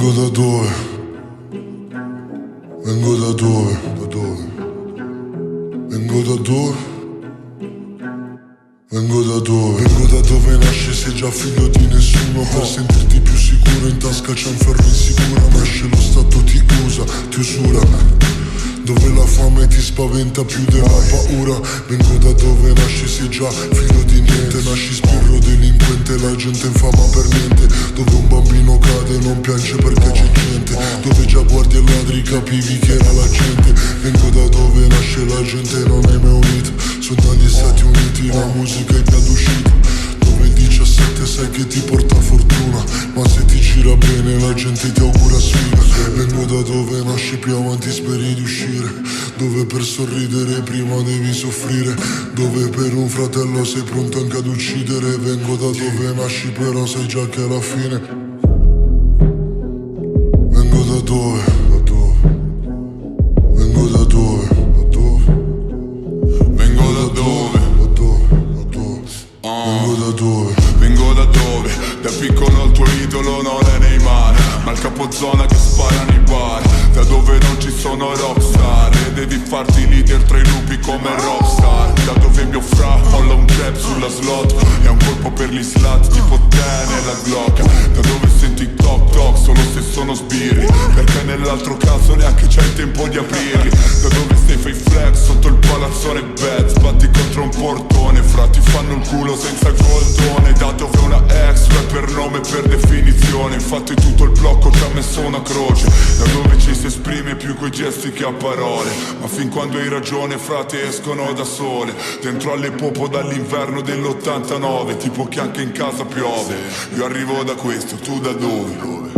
Vengo da dove? Vengo da dove? Da dove? Vengo da dove? Vengo da dove? Vengo da dove nasce, sei già figlio di nessuno. Per sentirti più sicuro in tasca c'è un ferro insicuro. Nasce lo stato ti usa, ti usura. Dove la fame ti spaventa più della paura. Vengo da dove nasci, sei già figlio di niente. Nasci spirro delinquente, la gente infama per niente. Dove un bambino cade non piange perché c'è gente. Dove già guardi e ladri capivi che era la gente. Vengo da dove nasce la gente non è mai unita. Sono dagli Stati Uniti, la musica è già d'uscita. Dove il 17 sai che ti porta fortuna, ma se ti gira bene la gente ti augura sfiga. Vengo da dove nasci, più avanti speri di uscire. Dove per sorridere prima devi soffrire. Dove per un fratello sei pronto anche ad uccidere. Vengo da dove nasci però sai già che alla fine. Vengo da dove? Da dove? Vengo da dove? Da dove? Vengo da dove? Da dove? Da dove? Vengo da dove? Vengo da dove? Da piccolo il tuo idolo non è Neymar, ma il capozona che spara nei bar. Da dove non ci sono rockstar e devi farti leader tra i lupi come rockstar. Da dove mio fra molla un trap sulla slot e un colpo per gli slat tipo te nella Glock. Da dove senti toc toc solo se sono sbirri, perché nell'altro caso neanche c'è il tempo di aprirli. Da dove stai fai flex sotto il palazzone bad, sbatti contro un portone, fra ti fanno il culo senza goldone. Da dove una ex per nome per definizione, infatti tutto il blocco ci ha messo una croce. Da dove ci si esprime più coi gesti che a parole, ma fin quando hai ragione frate escono da sole. Dentro alle popo dall'inverno dell'89, tipo che anche in casa piove. Io arrivo da questo, tu da dove?